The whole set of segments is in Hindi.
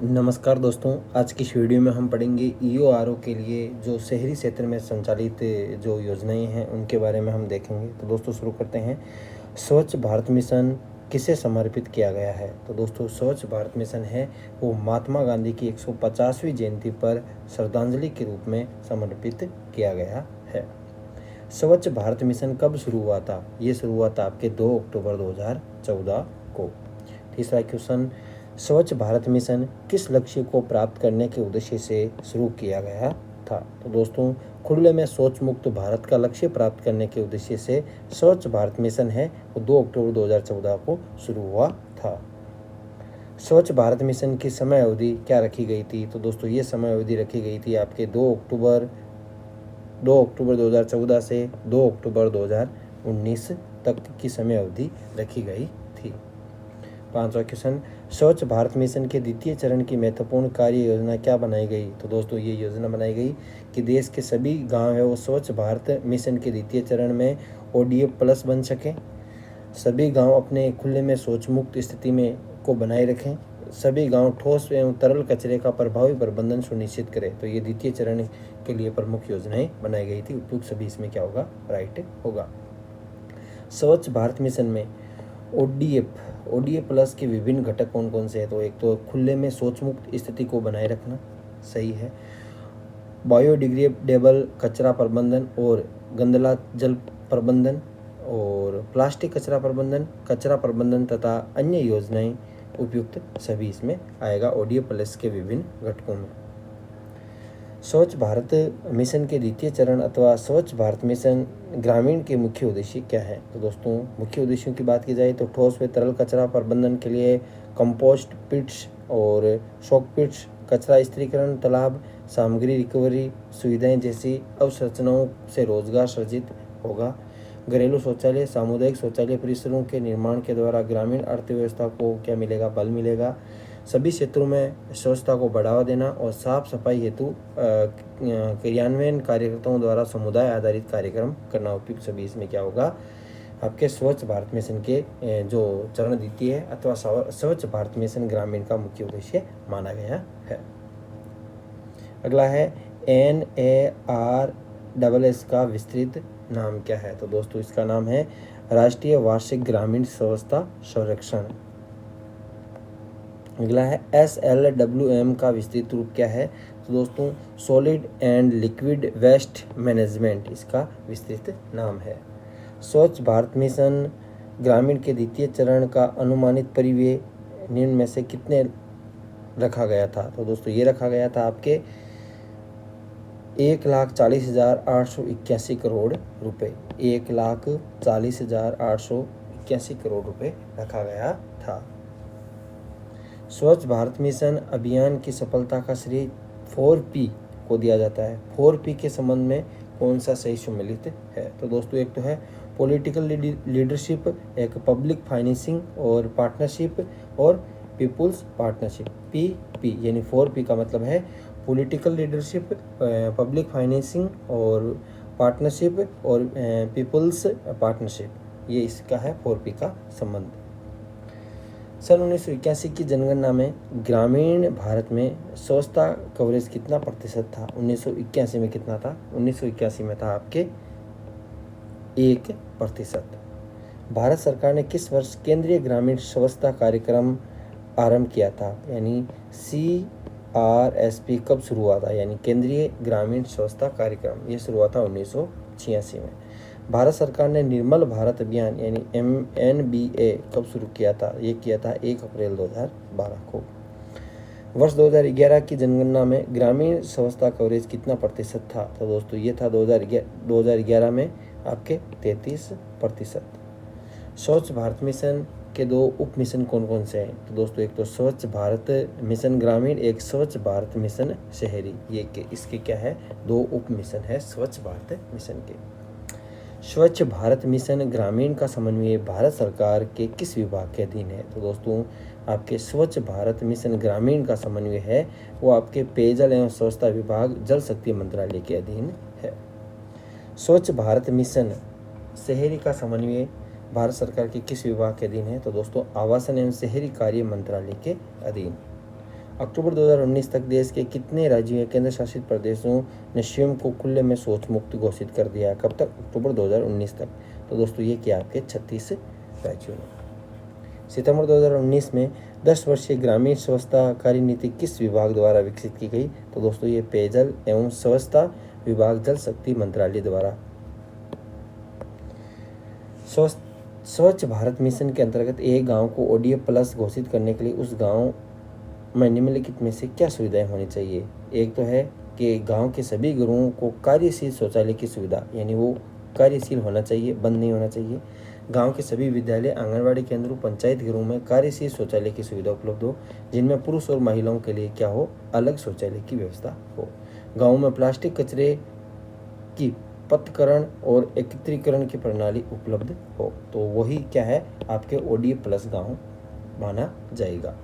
नमस्कार दोस्तों, आज की इस वीडियो में हम पढ़ेंगे ईओआरओ के लिए जो शहरी क्षेत्र में संचालित जो योजनाएं हैं उनके बारे में हम देखेंगे। तो दोस्तों शुरू करते हैं। स्वच्छ भारत मिशन किसे समर्पित किया गया है? तो दोस्तों स्वच्छ भारत मिशन है वो महात्मा गांधी की 150वीं जयंती पर श्रद्धांजलि के रूप में समर्पित किया गया है। स्वच्छ भारत मिशन कब शुरू हुआ था? ये शुरू हुआ था आपके 2 अक्टूबर 2014 को। तीसरा क्वेश्चन, स्वच्छ भारत मिशन किस लक्ष्य को प्राप्त करने के उद्देश्य से शुरू किया गया था? तो दोस्तों खुले में शौच मुक्त भारत का लक्ष्य प्राप्त करने के उद्देश्य से स्वच्छ भारत मिशन है वो 2 अक्टूबर 2014 को शुरू हुआ था। स्वच्छ भारत मिशन की समय अवधि क्या रखी गई थी? तो दोस्तों ये समय अवधि रखी गई थी आपके 2 अक्टूबर 2014 से 2 अक्टूबर 2019 तक की समय अवधि रखी गई थी। पांचवा क्वेश्चन, स्वच्छ भारत मिशन के द्वितीय चरण की महत्वपूर्ण कार्य योजना क्या बनाई गई? तो दोस्तों ये योजना बनाई गई कि देश के सभी गांव है वो स्वच्छ भारत मिशन के द्वितीय चरण में ODF प्लस बन सकें, सभी गांव अपने खुले में शौच मुक्त स्थिति में को बनाए रखें, सभी गांव ठोस एवं तरल कचरे का प्रभावी प्रबंधन सुनिश्चित करें। तो ये द्वितीय चरण के लिए प्रमुख योजनाएं बनाई गई थी। उपयुक्त सभी इसमें क्या होगा? राइट होगा। स्वच्छ भारत मिशन में ODF प्लस के विभिन्न घटक कौन कौन से हैं? तो एक तो खुले में शौच मुक्त स्थिति को बनाए रखना, सही है। बायोडिग्रेडेबल कचरा प्रबंधन और गंदला जल प्रबंधन और प्लास्टिक कचरा प्रबंधन तथा अन्य योजनाएं उपयुक्त सभी इसमें आएगा ODF प्लस के विभिन्न घटकों में। स्वच्छ भारत मिशन के द्वितीय चरण अथवा स्वच्छ भारत मिशन ग्रामीण के मुख्य उद्देश्य क्या है? तो दोस्तों मुख्य उद्देश्यों की बात की जाए तो ठोस व तरल कचरा प्रबंधन के लिए कंपोस्ट पिट्स और शॉक पिट्स, कचरा स्थिरीकरण, तालाब, सामग्री रिकवरी सुविधाएं जैसी अवसंरचनाओं से रोजगार सृजित होगा। घरेलू शौचालय, सामुदायिक शौचालय परिसरों के निर्माण के द्वारा ग्रामीण अर्थव्यवस्था को क्या मिलेगा? बल मिलेगा। सभी क्षेत्रों में स्वच्छता को बढ़ावा देना और साफ सफाई हेतु क्रियान्वयन कार्यकर्ताओं द्वारा समुदाय आधारित कार्यक्रम करना उपयुक्त सभी इसमें क्या होगा? आपके स्वच्छ भारत मिशन के जो चरण द्वितीय है अथवा स्वच्छ भारत मिशन ग्रामीण का मुख्य उद्देश्य माना गया है। अगला है NARSS का विस्तृत नाम क्या है? तो दोस्तों इसका नाम है राष्ट्रीय वार्षिक ग्रामीण स्वच्छता सर्वेक्षण। अगला है SLWM का विस्तृत रूप क्या है? तो दोस्तों solid and liquid waste management इसका विस्तृत नाम है। स्वच्छ भारत मिशन ग्रामीण के द्वितीय चरण का अनुमानित परिव्यय निम्न में से कितने रखा गया था? तो दोस्तों ये रखा गया था आपके 1,40,881 करोड़ रुपए। 1,40,881 करोड़ रुपए रखा गया था। स्वच्छ भारत मिशन अभियान की सफलता का श्रेय 4P को दिया जाता है। 4P के संबंध में कौन सा सही सम्मिलित है? तो दोस्तों एक तो है पॉलिटिकल लीडरशिप, एक पब्लिक फाइनेंसिंग और पार्टनरशिप और पीपुल्स पार्टनरशिप। PP यानी 4P का मतलब है पॉलिटिकल लीडरशिप, पब्लिक फाइनेंसिंग और पार्टनरशिप और पीपुल्स पार्टनरशिप, ये इसका है 4P का संबंध। सन 1981 की जनगणना में ग्रामीण भारत में स्वच्छता कवरेज कितना प्रतिशत था? 1981 में कितना था? 1981 में था आपके 1%। भारत सरकार ने किस वर्ष केंद्रीय ग्रामीण स्वच्छता कार्यक्रम आरंभ किया था? यानी CRSP कब शुरू हुआ था? यानी केंद्रीय ग्रामीण स्वच्छता कार्यक्रम ये शुरू हुआ था 1986 में। भारत सरकार ने निर्मल भारत अभियान यानी NBA कब शुरू किया था? ये किया था 1 अप्रैल 2012 को। वर्ष 2011 की जनगणना में ग्रामीण स्वच्छता कवरेज कितना प्रतिशत था? तो दोस्तों ये था 2011 में आपके 33%। स्वच्छ भारत मिशन के 2 उप मिशन कौन कौन से हैं? तो दोस्तों एक तो स्वच्छ भारत मिशन ग्रामीण, एक स्वच्छ भारत मिशन शहरी। ये इसके क्या है? 2 उप मिशन है स्वच्छ भारत मिशन के। स्वच्छ भारत मिशन ग्रामीण का समन्वय भारत सरकार के किस विभाग के अधीन है? तो दोस्तों आपके स्वच्छ भारत मिशन ग्रामीण का समन्वय है वो आपके पेयजल एवं स्वच्छता विभाग, जल शक्ति मंत्रालय के अधीन है। स्वच्छ भारत मिशन शहरी का समन्वय भारत सरकार के किस विभाग के अधीन है? तो दोस्तों आवासन एवं शहरी कार्य मंत्रालय के अधीन। अक्टूबर 2019 तक देश के कितने राज्यों या केंद्र शासित प्रदेशों ने स्वयं को खुले में शौच मुक्त घोषित कर दिया? कब तक? अक्टूबर 2019 तक। तो दोस्तों ये क्या आपके 36 राज्यों में। सितंबर 2019 में 10 वर्षीय ग्रामीण स्वच्छता कार्यनीति किस विभाग द्वारा विकसित की गई? तो दोस्तों ये पेयजल एवं स्वच्छता विभाग, जल शक्ति मंत्रालय द्वारा। स्वच्छ भारत मिशन के अंतर्गत एक गांव को ODF प्लस घोषित करने के लिए उस गांव में निम्नलिखित में से क्या सुविधाएं होनी चाहिए? एक तो है कि गांव के सभी घरों को कार्यशील शौचालय की सुविधा, यानी वो कार्यशील होना चाहिए, बंद नहीं होना चाहिए। गांव के सभी विद्यालय, आंगनबाड़ी केंद्रों, पंचायत घरों में कार्यशील शौचालय की सुविधा उपलब्ध हो, जिनमें पुरुष और महिलाओं के लिए क्या हो, अलग शौचालय की व्यवस्था हो। गाँव में प्लास्टिक कचरे की पृथक्करण और एकत्रीकरण की प्रणाली उपलब्ध हो। तो वही क्या है, आपके ODF प्लस गाँव माना जाएगा।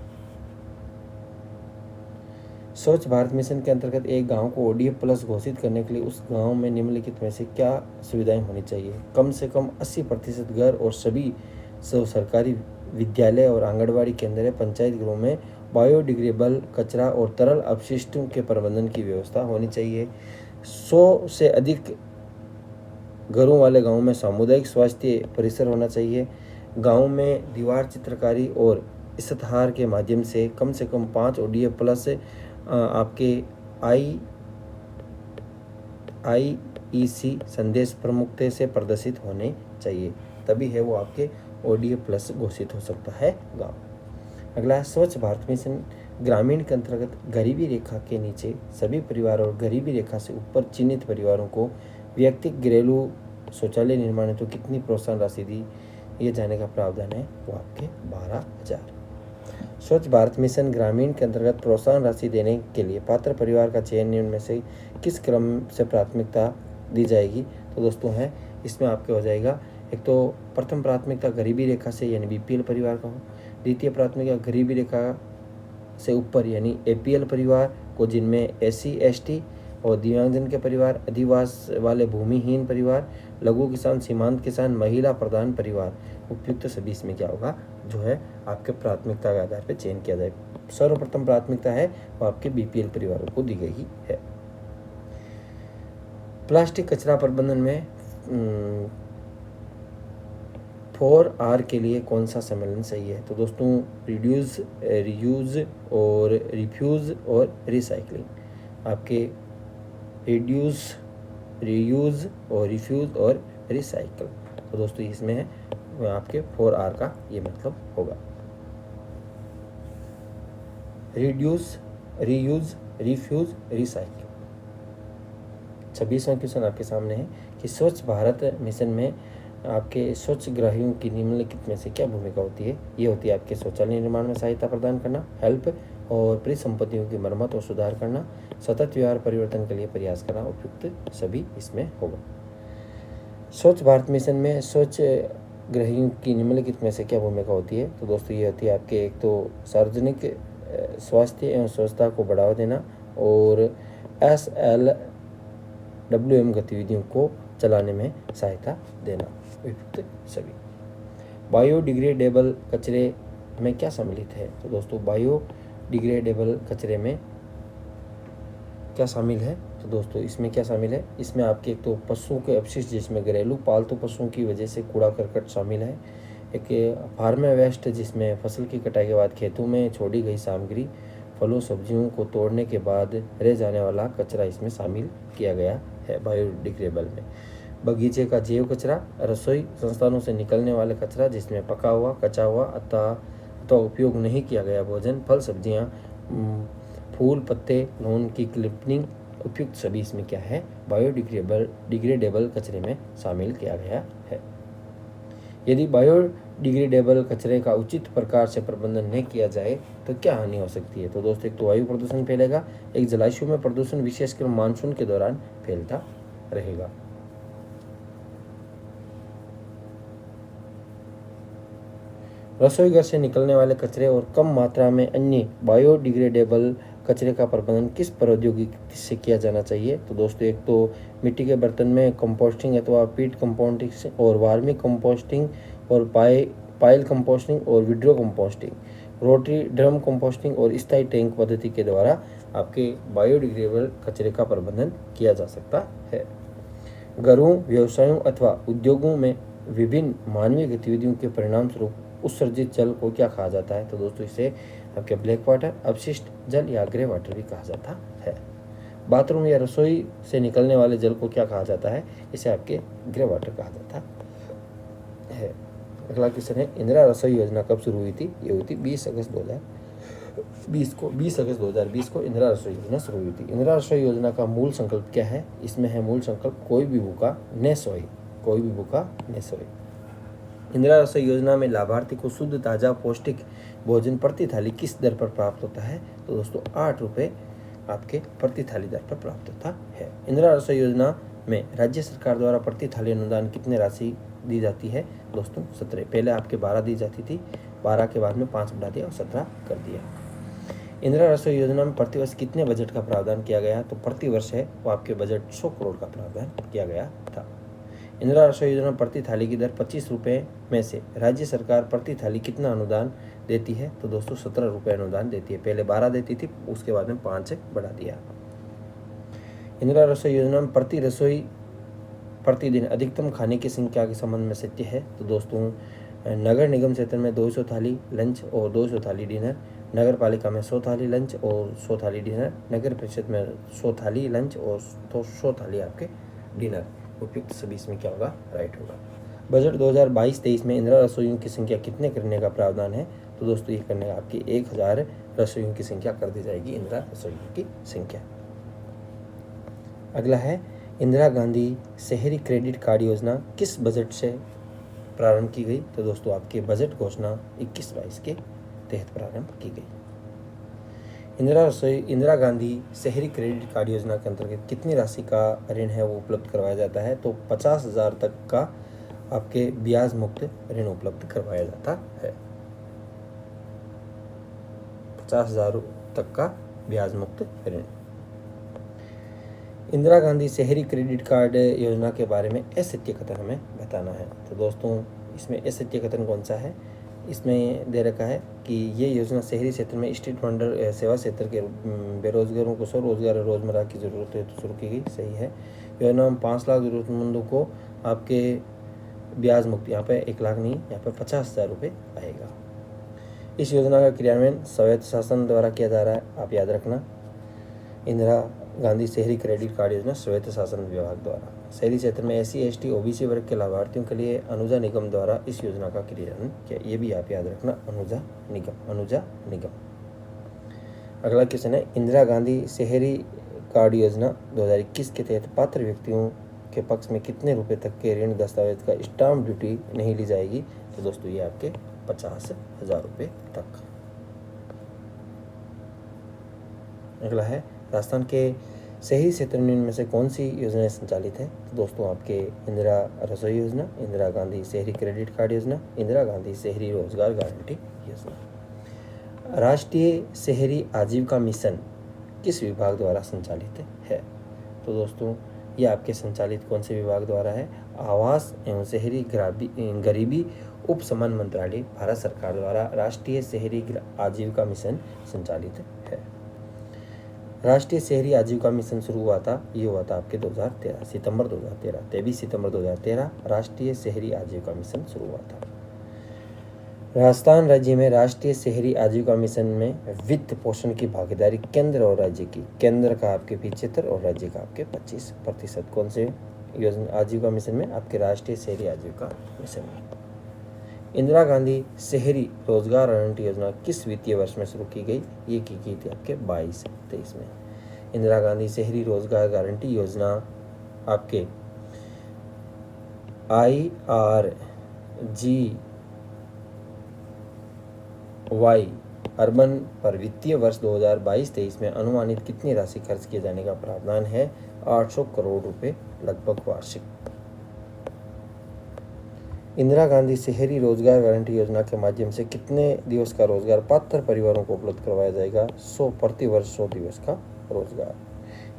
स्वच्छ भारत मिशन के अंतर्गत एक गांव को ODF प्लस घोषित करने के लिए उस गांव में निम्नलिखित में से क्या सुविधाएं होनी चाहिए? कम से कम 80% घर और सभी सरकारी विद्यालय और आंगनबाड़ी केंद्र, पंचायत घरों में बायोडिग्रेडेबल कचरा और तरल अपशिष्टों के प्रबंधन की व्यवस्था होनी चाहिए। 100 से अधिक घरों वाले गाँव में सामुदायिक स्वास्थ्य परिसर होना चाहिए। गाँव में दीवार चित्रकारी और इश्तहार के माध्यम से कम 5 ODF प्लस आपके IEC संदेश प्रमुखता से प्रदर्शित होने चाहिए, तभी है वो आपके ODF प्लस घोषित हो सकता है गाँव। अगला, स्वच्छ भारत मिशन ग्रामीण के अंतर्गत गरीबी रेखा के नीचे सभी परिवार और गरीबी रेखा से ऊपर चिन्हित परिवारों को व्यक्तिगत घरेलू शौचालय निर्माण हेतु कितनी प्रोत्साहन राशि दी ये जाने का प्रावधान है? वो आपके 12,000। स्वच्छ भारत मिशन ग्रामीण के अंतर्गत प्रोत्साहन राशि देने के लिए पात्र परिवार का चयन निम्न में से किस क्रम से प्राथमिकता दी जाएगी? तो दोस्तों है इसमें आपके हो जाएगा, एक तो प्रथम प्राथमिकता गरीबी रेखा से यानी BPL परिवार का हो, द्वितीय प्राथमिकता गरीबी रेखा से ऊपर यानी APL परिवार को, जिनमें SC ST और दिव्यांगजन के परिवार, अधिवास वाले भूमिहीन परिवार, लघु किसान, सीमांत किसान, महिला प्रधान परिवार, उपयुक्त सभी इसमें क्या होगा, जो है आपके प्राथमिकता के आधार पर चयन किया जाए। सर्वप्रथम प्राथमिकता है वो आपके BPL परिवारों को दी गई है। प्लास्टिक कचरा प्रबंधन में 4R के लिए कौन सा सम्मेलन सही है? तो दोस्तों रिड्यूस, रीयूज और रिफ्यूज और रिसाइकलिंग। आपके रिड्यूस, रीयूज और रिफ्यूज और रिसाइकल, तो दोस्तों इसमें है आपके 4R का ये मतलब होगा। Reduce, reuse, refuse, recycle. 26वां क्वेश्चन आपके सामने है कि स्वच्छ भारत मिशन में आपके स्वच्छ ग्राहियों की निम्नलिखित में से क्या भूमिका होती है? ये होती है आपके शौचालय निर्माण में सहायता प्रदान करना, हेल्प और परिसंपत्तियों की मरम्मत और सुधार करना, सतत व्यवहार परिवर्तन के लिए प्रयास करना, उपयुक्त सभी इसमें होगा। स्वच्छ भारत मिशन में स्वच्छ ग्राहियों की निम्नलिखित में से क्या भूमिका होती है? तो दोस्तों ये होती है आपके, एक तो सार्वजनिक स्वास्थ्य एवं स्वच्छता को बढ़ावा देना और SLWM गतिविधियों को चलाने में सहायता देना, उपयुक्त सभी। बायोडिग्रेडेबल कचरे में क्या सम्मिलित है? तो दोस्तों बायोडिग्रेडेबल कचरे में क्या शामिल है? तो दोस्तों इसमें क्या शामिल है? इसमें आपके एक तो पशुओं के अपशिष्ट, जिसमें घरेलू पालतू पशुओं की वजह से कूड़ा करकट शामिल है। एक फार्म वेस्ट, जिसमें फसल की कटाई के बाद खेतों में छोड़ी गई सामग्री, फलों सब्जियों को तोड़ने के बाद रह जाने वाला कचरा इसमें शामिल किया गया है बायोडिग्रेडेबल में। बगीचे का जैव कचरा, रसोई संस्थानों से निकलने वाले कचरा, जिसमें पका हुआ, कचा हुआ अथवा उपयोग नहीं किया गया भोजन, फल सब्जियां, फूल पत्ते, लॉन की क्लिपिंग, उपयुक्त सभी इसमें क्या है, बायोडिग्रेडेबल कचरे में शामिल किया गया है। यदि बायोडिग्रेडेबल कचरे का उचित प्रकार से प्रबंधन नहीं किया जाए तो क्या हानि हो सकती है? तो दोस्तों एक तो वायु प्रदूषण फैलेगा, एक जलाशयों में प्रदूषण विशेषकर मानसून के दौरान फैलता रहेगा। रसोई घर से निकलने वाले कचरे और कम मात्रा में अन्य बायोडिग्रेडेबल कचरे का प्रबंधन किस प्रौद्योगिकी से किया जाना चाहिए? तो दोस्तों एक तो मिट्टी के बर्तन में कंपोस्टिंग अथवा पीट कंपोस्टिंग और वार्मी कंपोस्टिंग और पाइल कंपोस्टिंग और withdraw composting. Rotary drum composting और स्थायी टैंक पद्धति के द्वारा आपके बायोडिग्रेडेबल कचरे का प्रबंधन किया जा सकता है। घरों, व्यवसायों अथवा उद्योगों में विभिन्न मानवीय गतिविधियों के परिणाम स्वरूप उत्सर्जित जल को क्या कहा जाता है? तो दोस्तों इसे आपके ब्लैक वाटर, अपशिष्ट जल या ग्रे वाटर भी कहा जाता है। बाथरूम या रसोई से निकलने वाले जल को क्या कहा जाता है? इसे आपके ग्रे वाटर कहा जाता है। अगला क्वेश्चन है, इंदिरा रसोई योजना कब शुरू हुई थी? ये हुई थी 20 अगस्त 2020 को इंदिरा रसोई योजना शुरू हुई थी। इंदिरा रसोई योजना का मूल संकल्प क्या है? इसमें है मूल संकल्प कोई भी भूखा न सोए, कोई भी भूखा न सोए। इंदिरा रसोई योजना में लाभार्थी को शुद्ध, ताज़ा, पौष्टिक भोजन प्रति थाली किस दर पर प्राप्त होता है? तो दोस्तों 8 रुपये आपके प्रति थाली दर पर प्राप्त होता है। इंदिरा रसोई योजना में राज्य सरकार द्वारा प्रति थाली अनुदान कितने राशि दी जाती है? दोस्तों 17। पहले आपके 12 दी जाती थी, 12 के बाद में 5 बढ़ा दिया और 17 कर दिया। इंदिरा रसोई योजना में प्रतिवर्ष कितने बजट का प्रावधान किया गया? तो प्रतिवर्ष है वो आपके बजट 100 करोड़ का प्रावधान किया गया था। इंदिरा रसोई योजना प्रति थाली की दर 25 रुपये में से राज्य सरकार प्रति थाली कितना अनुदान देती है? तो दोस्तों 17 रुपये अनुदान देती है। पहले 12 देती थी, उसके बाद में 5 बढ़ा दिया। इंदिरा रसोई योजना में प्रति रसोई प्रतिदिन अधिकतम खाने की संख्या के संबंध में सत्य है? तो दोस्तों नगर निगम क्षेत्र में 200 थाली लंच और 200 थाली डिनर, नगर पालिका में 100 थाली लंच और 100 थाली डिनर, नगर परिषद में 100 थाली लंच और 100 थाली आपके डिनर। उपयुक्त सभी इसमें क्या होगा? राइट होगा। बजट 2022-23 में इंदिरा रसोइयों की संख्या कितने करने का प्रावधान है? तो दोस्तों ये करने का आपकी 1000 रसोइयों की संख्या कर दी जाएगी, इंदिरा रसोइयों की संख्या। अगला है, इंदिरा गांधी शहरी क्रेडिट कार्ड योजना किस बजट से प्रारंभ की गई? तो दोस्तों आपके बजट घोषणा 21-22 के तहत प्रारंभ की गई। इंदिरा गांधी शहरी क्रेडिट कार्ड योजना के अंतर्गत कितनी राशि का ऋण है वो उपलब्ध करवाया जाता है? तो 50,000 तक का आपके ब्याज मुक्त ऋण उपलब्ध करवाया जाता है। 50,000 तक का ब्याज मुक्त ऋण। इंदिरा गांधी शहरी क्रेडिट कार्ड योजना के बारे में असत्य कथन हमें बताना है। तो दोस्तों इसमें असत्य कथन कौन सा है? इसमें दे रखा है कि ये योजना शहरी क्षेत्र में स्ट्रीट वेंडर सेवा क्षेत्र के बेरोजगारों को स्वरोजगार रोजमर्रा की जरूरत है तो शुरू की गई। सही है। योजना में 5 लाख जरूरतमंदों को आपके ब्याज मुक्त, यहाँ पे 1 लाख नहीं, यहाँ पे 50,000 रुपये आएगा। इस योजना का क्रियान्वयन स्वायत्त शासन द्वारा किया जा रहा है, आप याद रखना। इंदिरा गांधी शहरी क्रेडिट कार्ड योजना स्वायत्त शासन विभाग द्वारा। शहरी क्षेत्र में SC, ST, OBC वर्ग के लाभार्थियों के लिए अनुजा निगम द्वारा इस योजना का क्रियान्वयन किया। ये भी आप याद रखना, अनुजा निगम। अगला क्वेश्चन है, इंदिरा गांधी शहरी कार्ड योजना 2021 के तहत पात्र व्यक्तियों के पक्ष में कितने रुपए तक के ऋण दस्तावेज का स्टाम्प ड्यूटी नहीं ली जाएगी? तो दोस्तों ये आपके 50,000 रुपये तक। अगला है, राजस्थान के शहरी क्षेत्र में से कौन सी योजनाएं संचालित है? तो दोस्तों आपके इंदिरा रसोई योजना, इंदिरा गांधी शहरी क्रेडिट कार्ड योजना, इंदिरा गांधी शहरी रोजगार गारंटी योजना। राष्ट्रीय शहरी आजीविका मिशन किस विभाग द्वारा संचालित है? तो दोस्तों ये आपके संचालित कौन से विभाग द्वारा है? आवास एवं शहरी गरीबी उपशमन मंत्रालय, भारत सरकार द्वारा राष्ट्रीय शहरी आजीविका मिशन संचालित है। राष्ट्रीय शहरी आजीविका मिशन शुरू हुआ था, ये हुआ था आपके 2013 सितंबर 2013, 23 सितंबर 2013 राष्ट्रीय शहरी आजीविका मिशन शुरू हुआ था। राजस्थान राज्य में राष्ट्रीय शहरी आजीविका मिशन में वित्त पोषण की भागीदारी केंद्र और राज्य की, केंद्र का आपके 75 और राज्य का आपके 25%। कौन से योजना आजीविका मिशन में? आपके राष्ट्रीय शहरी आजीविका मिशन में। इंदिरा गांधी शहरी रोजगार गारंटी योजना किस वित्तीय वर्ष में शुरू की गई? ये की गई थी आपके 22-23 में। इंदिरा गांधी शहरी रोजगार गारंटी योजना आपके IRGY अर्बन पर वित्तीय वर्ष 2022-23 में अनुमानित कितनी राशि खर्च किए जाने का प्रावधान है? 800 करोड़ रुपए लगभग वार्षिक। इंदिरा गांधी शहरी रोजगार गारंटी योजना के माध्यम से कितने दिवस का रोजगार पात्र परिवारों को उपलब्ध करवाया जाएगा? 100 प्रति वर्ष 100 दिवस का रोजगार।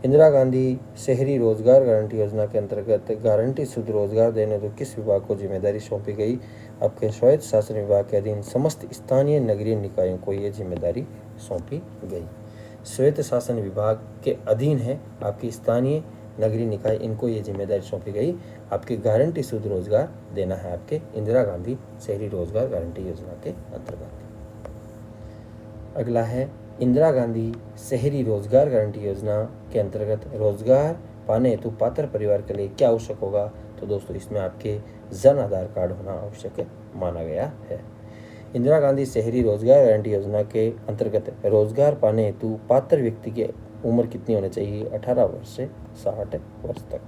इंदिरा गांधी शहरी रोजगार गारंटी योजना के अंतर्गत गारंटी शुद्ध रोजगार देने तो किस विभाग को जिम्मेदारी सौंपी गई? आपके स्वायत्त शासन विभाग के अधीन समस्त स्थानीय नगरीय निकायों को ये जिम्मेदारी सौंपी गई। स्वायत्त शासन विभाग के अधीन है आपकी स्थानीय नगरीय निकाय, इनको ये जिम्मेदारी सौंपी गई आपके गारंटी शुद्ध रोजगार देना है आपके इंदिरा गांधी शहरी रोजगार गारंटी योजना के अंतर्गत। अगला है इंदिरा गांधी शहरी रोजगार गारंटी योजना के अंतर्गत रोजगार पाने हेतु पात्र परिवार के लिए क्या आवश्यक होगा? तो दोस्तों इसमें आपके जन आधार कार्ड होना आवश्यक माना गया है। इंदिरा गांधी शहरी रोजगार गारंटी योजना के अंतर्गत रोजगार पाने हेतु पात्र व्यक्ति की उम्र कितनी होनी चाहिए? 18 वर्ष से 60 वर्ष तक।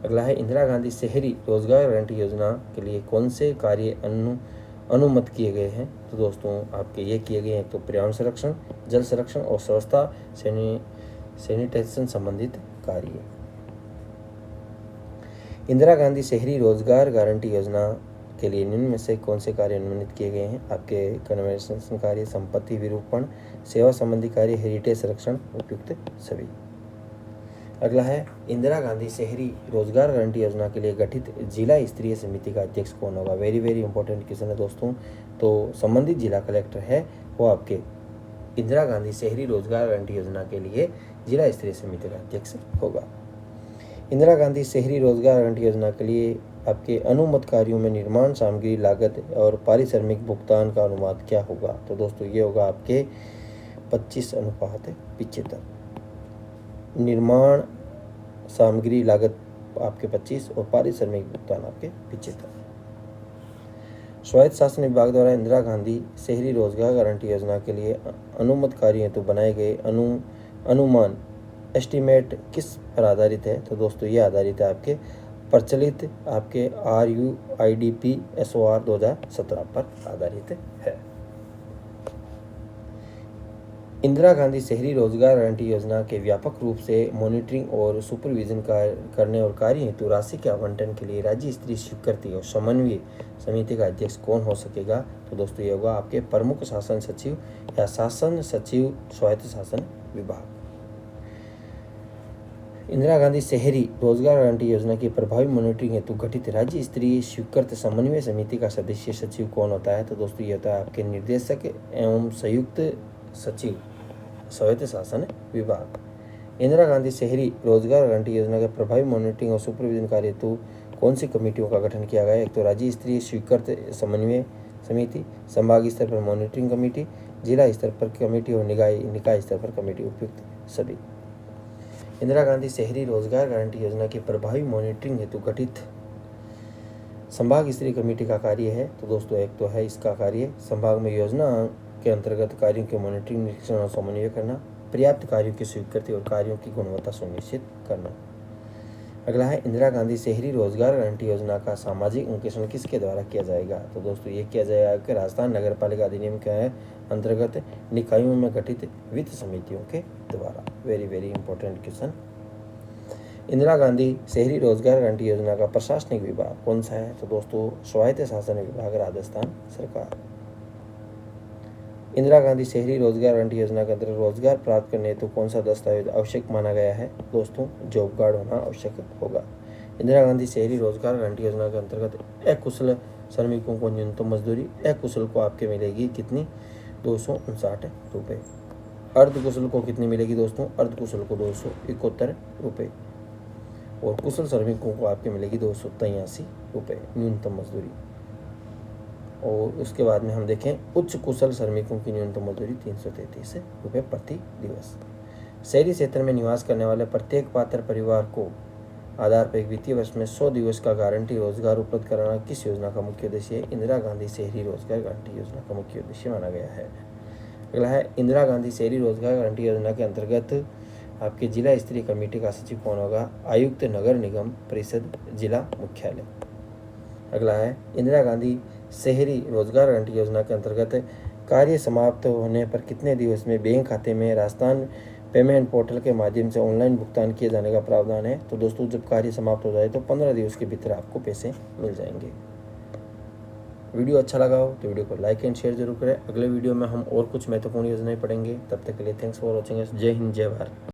अगला है इंदिरा गांधी शहरी रोजगार गारंटी योजना के लिए कौन से कार्य अनुमत किए गए हैं? तो दोस्तों आपके ये किए गए हैं तो पर्यावरण संरक्षण, जल संरक्षण और स्वच्छता सैनिटेशन संबंधित कार्य। इंदिरा गांधी शहरी रोजगार गारंटी योजना के लिए निम्न में से कौन से कार्य अनुमोदित किए गए हैं? आपके कन्वर्सेशन कार्य, संपत्ति विरूपण, सेवा संबंधी कार्य, हेरिटेज संरक्षण, उपयुक्त सभी। अगला है इंदिरा गांधी शहरी रोजगार गारंटी योजना के लिए गठित जिला स्तरीय समिति का अध्यक्ष कौन होगा? वेरी वेरी इंपॉर्टेंट क्वेश्चन है दोस्तों। तो संबंधित जिला कलेक्टर है वो आपके इंदिरा गांधी शहरी रोजगार गारंटी योजना के लिए जिला स्तरीय समिति का अध्यक्ष होगा। इंदिरा गांधी शहरी रोजगार गारंटी योजना के लिए आपके अनुमत कार्यों में निर्माण सामग्री लागत और पारिश्रमिक भुगतान का अनुपात क्या होगा? तो दोस्तों ये होगा आपके 25:75। निर्माण सामग्री लागत आपके 25 और पारिश्रमिक भुगतान आपके 75। स्वायत्त शासन विभाग द्वारा इंदिरा गांधी शहरी रोजगार गारंटी योजना के लिए अनुमत कार्य हेतु बनाए गए अनुमान एस्टीमेट किस पर आधारित है? तो दोस्तों ये आधारित है आपके प्रचलित आपके RUIDP SOR 2017 पर आधारित है। इंदिरा गांधी शहरी रोजगार गारंटी योजना के व्यापक रूप से मॉनिटरिंग और सुपरविजन करने और कार्य हेतु राशि के आवंटन के लिए राज्य स्तरीय स्वीकृति और समन्वय समिति का अध्यक्ष कौन हो सकेगा? तो दोस्तों ये होगा आपके प्रमुख शासन सचिव या शासन सचिव स्वायत्त शासन विभाग। इंदिरा गांधी शहरी रोजगार गारंटी योजना की प्रभावी मॉनिटरिंग हेतु गठित राज्य स्तरीय स्वीकृत समन्वय समिति का सदस्य सचिव कौन होता है? तो दोस्तों ये होता है आपके निर्देशक एवं संयुक्त सचिव स्वायत्त शासन विभाग। इंदिरा गांधी शहरी रोजगार गारंटी योजना के प्रभावी मॉनिटरिंग और सुपरविजन कार्य हेतु कौन सी कमेटियों का गठन किया गया है? एक तो राज्य स्तरीय स्वीकृत समन्वय समिति, संभाग स्तर पर मॉनिटरिंग कमेटी, जिला स्तर पर कमेटी और निकाय स्तर पर कमेटी, उपयुक्त सभी। इंदिरा गांधी शहरी रोजगार गारंटी योजना की प्रभावी मॉनिटरिंग हेतु गठित संभाग स्तरीय कमेटी का कार्य है। तो दोस्तों एक तो है इसका कार्य संभाग में योजना के अंतर्गत कार्यों के मॉनिटरिंग, निरीक्षण और समन्वय करना, पर्याप्त कार्यों की स्वीकृति और कार्यों की गुणवत्ता सुनिश्चित करना। अगला है इंदिरा गांधी शहरी रोजगार गारंटी योजना का सामाजिक अंकेक्षण किसके द्वारा किया जाएगा? तो दोस्तों ये किया जाएगा कि राजस्थान नगर पालिका अधिनियम के अंतर्गत निकायों में गठित वित्त समितियों के द्वारा। Very very important question. Indira Gandhi शहरी रोजगार गारंटी योजना का प्रशासनिक विभाग कौन सा है? तो दोस्तों स्वायत्त शासन विभाग, राजस्थान सरकार। इंदिरा गांधी शहरी रोजगार गारंटी योजना के अंतर्गत रोजगार प्राप्त करने हेतु कौन सा दस्तावेज आवश्यक माना गया है? दोस्तों जॉब कार्ड होना आवश्यक होगा। इंदिरा गांधी शहरी रोजगार गारंटी योजना के अंतर्गत अकुशल श्रमिकों को न्यूनतम मजदूरी अकुशल को आपके मिलेगी कितनी? 259 रुपये। अर्धकुशल को कितनी मिलेगी दोस्तों? अर्धकुशल को 271 रुपये और कुशल श्रमिकों को आपके मिलेगी 283 रुपये न्यूनतम मजदूरी। और उसके बाद में हम देखें उच्च कुशल श्रमिकों की न्यूनतम मजदूरी 333 रुपये प्रति दिवस। शहरी क्षेत्र में निवास करने वाले प्रत्येक पात्र परिवार को आधार पर एक वित्तीय वर्ष में 100 दिवस का गारंटी रोजगार उपलब्ध कराना किस योजना का मुख्य उद्देश्य है? इंदिरा गांधी शहरी रोजगार गारंटी योजना का मुख्य उद्देश्य माना गया है। अगला है इंदिरा गांधी शहरी रोजगार गारंटी योजना के अंतर्गत आपके जिला स्तरीय कमेटी का सचिव कौन होगा? आयुक्त, नगर निगम परिषद, जिला मुख्यालय। अगला है इंदिरा गांधी शहरी रोजगार गारंटी योजना के अंतर्गत कार्य समाप्त होने पर कितने दिवस में बैंक खाते में राजस्थान पेमेंट पोर्टल के माध्यम से ऑनलाइन भुगतान किए जाने का प्रावधान है? तो दोस्तों जब कार्य समाप्त हो जाए तो 15 दिवस के भीतर आपको पैसे मिल जाएंगे। वीडियो अच्छा लगा हो तो वीडियो को लाइक एंड शेयर जरूर करें। अगले वीडियो में हम और कुछ महत्वपूर्ण योजनाएं पढ़ेंगे। तब तक के लिए थैंक्स फॉर वॉचिंग। जय हिंद, जय भारत।